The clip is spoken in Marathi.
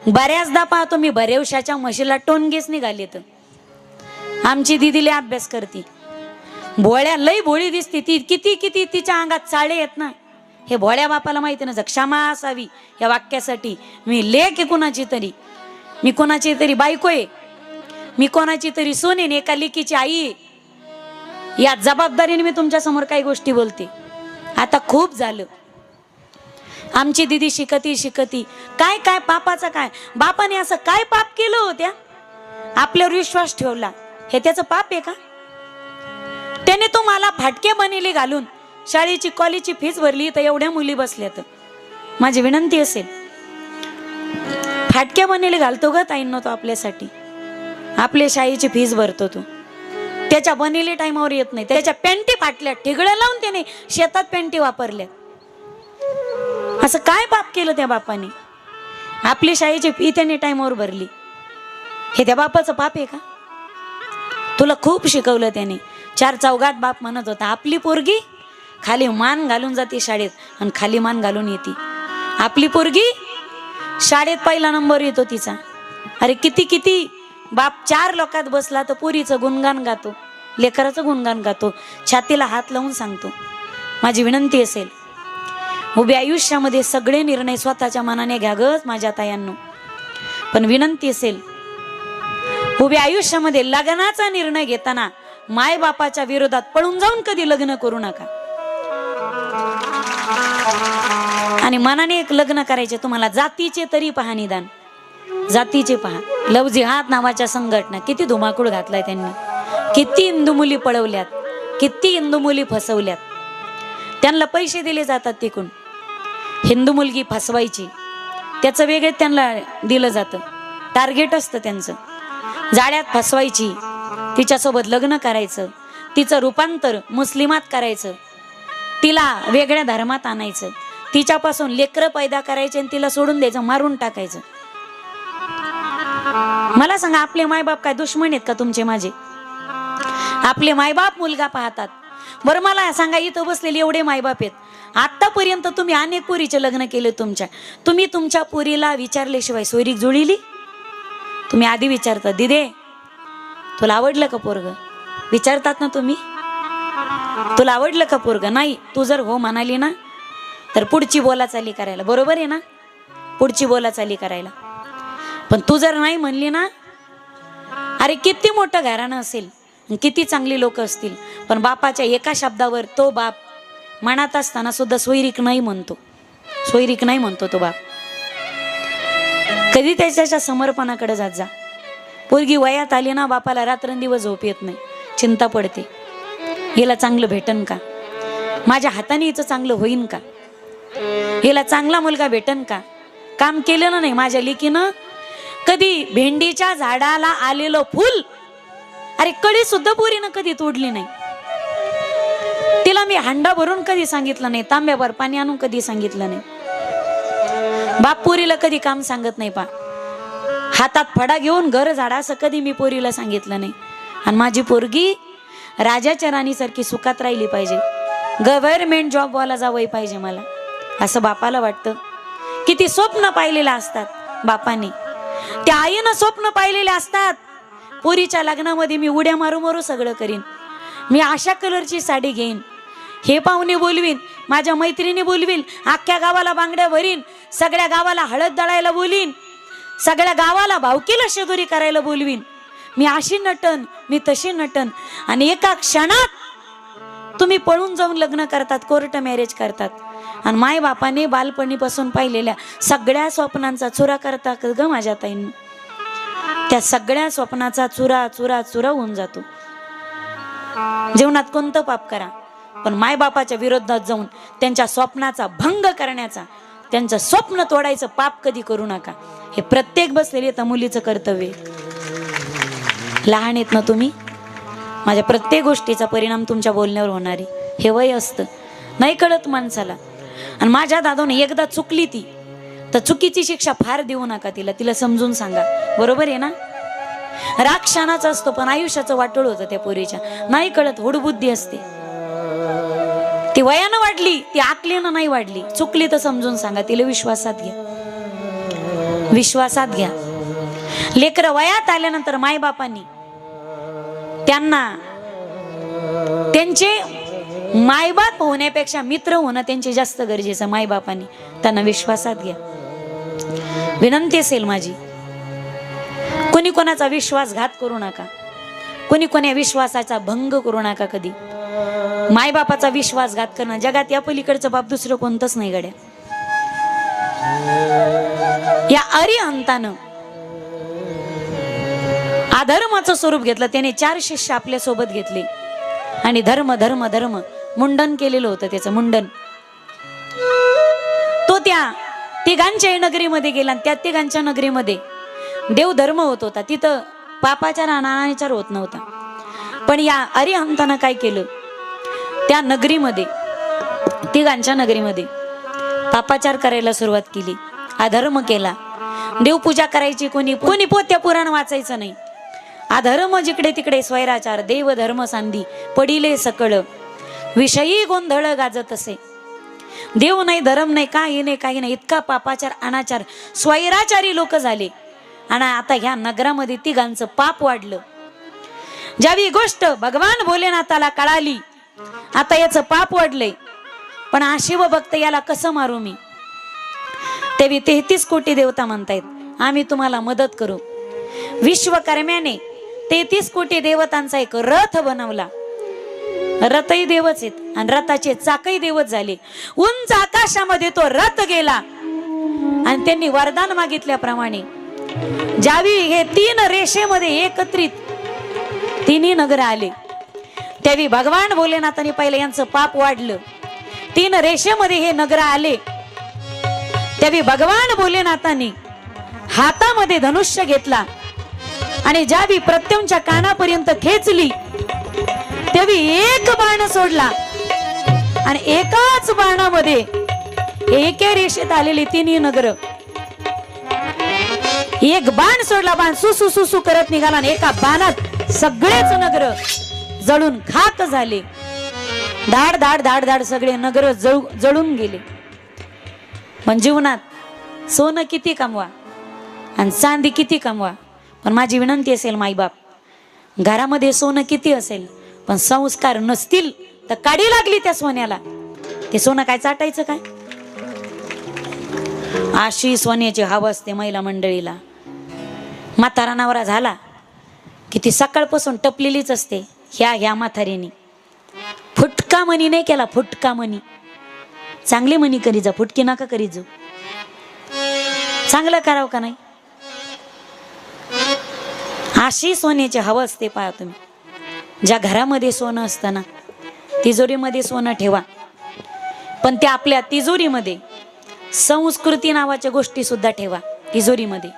बऱ्याचदा पाहतो मी भरेवशाच्या म्हशीला टोनगेच निघालेत. आमची दिदीले अभ्यास करते, भोळ्या लई भोळी दिसते ती, किती किती तिच्या अंगात चाळे आहेत ना. हे भोळ्या बापाला माहिती नसतं. क्षमा असावी या वाक्यासाठी. मी लेक आहे कुणाची तरी, मी कोणाची तरी बायको आहे, मी कोणाची तरी सून आहे, एका लेकीची आई आहे. या जबाबदारीने मी तुमच्या समोर काही गोष्टी बोलते. आता खूप झालं. आमची दिदी शिकती काय काय पापाचं काय, बापाने असं काय पाप केलं होत्या, आपल्यावर विश्वास ठेवला, हे त्याचं पाप आहे का? त्याने तुम्हाला फाटके बनेले घालून शाळेची कॉलेजची फीस भरली, तर एवढ्या मुली बसल्यात. माझी विनंती असेल, फाटके बनेले घालतो ग ताईंनो तो आपल्यासाठी, आपल्या शाळेची फीस भरतो तो, त्याच्या बनेले टाइमावर येत नाही, त्याच्या पॅन्टी फाटल्या, ठिगळं लावून त्याने शेतात पॅन्टी वापरल्या. असं काय पाप केलं त्या बापाने? आपली शाळेची फी त्याने टाइमावर भरली, हे त्या बापाचं पाप आहे का? तुला खूप शिकवलं त्याने. चार चौघात बाप म्हणत होता, आपली पोरगी खाली मान घालून जाते शाळेत आणि खाली मान घालून येते. आपली पोरगी शाळेत पहिला नंबर येतो तिचा. अरे किती किती बाप चार लोकात बसला तर पोरीचं गुणगान गातो, लेकराचं गुणगान गातो, छातीला हात लावून सांगतो. माझी विनंती असेल, उभ्या आयुष्यामध्ये सगळे निर्णय स्वतःच्या मनाने घ्या ग माझ्या तायांनो. पण विनंती असेल, उभ्या आयुष्यामध्ये लग्नाचा निर्णय घेताना माय बापाच्या विरोधात पळून जाऊन कधी लग्न करू नका. आणि मनाने एक लग्न करायचे तुम्हाला, जातीचे तरी पहा, निदान जातीचे पहा. लव जिहाद नावाच्या संघटना किती धुमाकूळ घातलाय त्यांनी, किती हिंदू मुली पळवल्यात, किती हिंदू मुली फसवल्यात. त्यांना पैसे दिले जातात तिकून, हिंदू मुलगी फसवायची, त्याचं वेगळे त्यांना दिलं जातं, टार्गेट असतं त्यांचं. जाळ्यात फसवायची, तिच्यासोबत लग्न करायचं, तिचं रूपांतर मुस्लिमात करायचं, तिला वेगळ्या धर्मात आणायचं, तिच्यापासून लेकरं पैदा करायचे आणि तिला सोडून द्यायचं, मारून टाकायचं. मला सांगा, आपले मायबाप काय दुश्मन आहेत का तुमचे माझे? आपले मायबाप मुलगा पाहतात. बरं मला सांगा, इथं बसलेले एवढे मायबाप आहेत, आतापर्यंत तुम्ही अनेक पोरीचे लग्न केले तुमच्या, तुम्ही तुमच्या पोरीला विचारल्याशिवाय सोयरीक जुळली? तुम्ही आधी विचारता, दिदे तुला आवडलं का पोरग? विचारतात ना तुम्ही, तुला आवडलं का पोरग? नाही, तू जर हो म्हणाली ना तर पुढची बोलाचाली करायला, बरोबर आहे ना, पुढची बोलाचाली करायला. पण तू जर नाही म्हणली ना, अरे किती मोठं घराणं असेल, किती चांगली लोक असतील, पण बापाच्या एका शब्दावर तो बाप मनात असताना सुद्धा सोयरीक नाही म्हणतो, सोयरीक नाही म्हणतो तो बाप. कधी त्याच्या समर्पणाकडे जात जा. पोरगी वयात आली ना, बापाला रात्रंदिवस झोप येत नाही, चिंता पडते, हिला चांगलं भेटन का, माझ्या हाताने हिचं चांगलं होईन का, हिला चांगला मुलगा भेटन का. काम केलं ना नाही माझ्या लेकीनं, कधी भेंडीच्या झाडाला आलेलं फुल, अरे कळी सुद्धा पोरीनं कधी तोडली नाही. तिला मी हांडा भरून कधी सांगितलं नाही, तांब्यावर पाणी आणून कधी सांगितलं नाही. बाप पोरीला कधी काम सांगत नाही. हातात फडा घेऊन घर झाडा असं कधी मी पोरीला सांगितलं नाही. आणि माझी पोरगी राजाच्या राणीसारखी सुखात राहिली पाहिजे, गव्हर्नमेंट जॉबवाला जावई पाहिजे मला, असं बापाला वाटतं. किती स्वप्न पाहिलेलं असतात बापाने, त्या आईनं स्वप्न पाहिलेले असतात. पोरीच्या लग्नामध्ये मी उड्या मारू मारू सगळं करीन, मी अशा कलरची साडी घेईन, हे पाहुणे बोलवीन, माझ्या मैत्रिणी बोलवीन, अख्ख्या गावाला बांगड्या भरीन, सगळ्या गावाला हळद दळायला बोलीन, सगळ्या गावाला भावकीला शेदोरी करायला बोलवीन. मी अशी नटन, मी तशी नटन. आणि एका क्षणात तुम्ही पळून जाऊन लग्न करतात, कोर्ट मॅरेज करतात. आणि माय बापाने बालपणीपासून पाहिलेल्या सगळ्या स्वप्नांचा चुरा करतात ग माझ्या ताईंनी. त्या सगळ्या स्वप्नाचा चुरा चुरा चुरा होऊन जातो. जीवनात कोणतं पाप करा, पण माय बापाच्या विरोधात जाऊन त्यांच्या स्वप्नाचा भंग करण्याचा, त्यांचं स्वप्न तोडायचं पाप कधी करू नका. हे प्रत्येक बसलेली आता मुलीचं कर्तव्य. लहान आहेत ना तुम्ही, माझ्या प्रत्येक गोष्टीचा परिणाम तुमच्या बोलण्यावर होणार आहे. हे वय असतं, नाही कळत माणसाला. आणि माझ्या दादाने एकदा चुकली ती तर चुकीची शिक्षा फार देऊ नका तिला, तिला समजून सांगा, बरोबर आहे ना. राग क्षणाचा असतो, पण आयुष्याचं वाटोळ होतं त्या पोरीच्या, नाही कळत, हुडबुद्धी असते. ती वयानं वाढली, ती आकलीनं नाही वाढली. चुकली तर समजून सांगा, तिला विश्वासात घ्या. विश्वासात घ्या. लेकरं वयात आल्यानंतर मायबापांनी त्यांना त्यांचे मायबाप होण्यापेक्षा मित्र होणं त्यांचे जास्त गरजेचं. मायबापांनी त्यांना विश्वासात घ्या. विनंती असेल माझी, कोणी कोणाचा विश्वासघात करू नका. कोणी कोण्या विश्वासाचा भंग करू नका. कधी मायबापाचा विश्वासघात करणं जगात या पलीकडचं बाप दुसरं कोणतंच नाही गड्या. या अरिहंतानं अधर्माचं स्वरूप घेतलं. त्याने 4 शिष्य आपल्या सोबत घेतले आणि धर्म धर्म धर्म मुंडन केलेलं होतं. त्याचं मुंडन तो त्या तिघांच्या नगरीमध्ये गेला. त्या तिघांच्या नगरीमध्ये देव धर्म होत होता. तिथं पापाचार अनाचार होत नव्हता. पण या अरिहंतानं काय केलं, त्या नगरीमध्ये तिघांच्या नगरीमध्ये पापाचार करायला सुरुवात केली. अधर्म केला. देवपूजा करायची कोणी कोणी पोत्या पुराण वाचायचं नाही. अधर्म जिकडे तिकडे स्वैराचार देव धर्म सांधी पडिले सकळ विषयी गोंधळ गाजत असे. देव नाही धर्म नाही काही नाही इतका पापाचार अनाचार स्वैराचारी लोक झाले. आणि आता ह्या नगरामध्ये तिघांचं पाप वाढलं. ज्यावी गोष्ट भगवान भोलेनाथाला कळाली, आता याचं पाप वाढलंय, पण हा शिव भक्त याला कसं मारू मी. तेवी 33 कोटी देवता म्हणतायत आम्ही तुम्हाला मदत करू. विश्वकर्म्याने 33 कोटी देवतांचा एक रथ बनवला. रथही देवच आहेत आणि रथाचे चाकही देवच झाले. उंच आकाशामध्ये तो रथ गेला आणि त्यांनी वरदान मागितल्याप्रमाणे ज्यावेळी हे 3 रेषेमध्ये एकत्रित तिन्ही नगर आले, त्यावेळी भगवान भोलेनाथाने पहिले यांचं पाप वाढलं. 3 रेषेमध्ये हे नगर आले, त्यावेळी भगवान भोलेनाथाने हातामध्ये धनुष्य घेतला आणि ज्यावेळी प्रत्यंच्या कानापर्यंत खेचली, त्यावेळी एक बाण सोडला आणि एकाच बाणामध्ये एके रेषेत आलेली तिन्ही नगर, एक बाण सोडला, बाण सुसू सुसू करत निघाला आणि एका बाणात सगळेच नगर जळून खाक झाले. धाड धाड धाड धाड सगळे नगर जळून गेले. पण जीवनात सोनं किती कमवा आणि चांदी किती कमवा, पण माझी विनंती असेल माईबाप, घरामध्ये सोनं किती असेल पण संस्कार नसतील तर काडी लागली त्या सोन्याला, ते सोनं काय चाटायचं काय. अशी सोन्याची हवा असते महिला मंडळीला. म्हातारा नवरा झाला की ती सकाळपासून टपलेलीच असते. ह्या म्हातारीने फुटका मनी नाही केला, फुटका मनी. चांगले मनी करी जा, फुटकी नका करी जाऊ. चांगलं करावं का नाही. अशी सोन्याची हवा असते. पहा तुम्ही, ज्या घरामध्ये सोनं असतं ना, तिजोरीमध्ये सोनं ठेवा, पण त्या आपल्या तिजोरीमध्ये संस्कृती नावाच्या गोष्टी सुद्धा ठेवा तिजोरीमध्ये.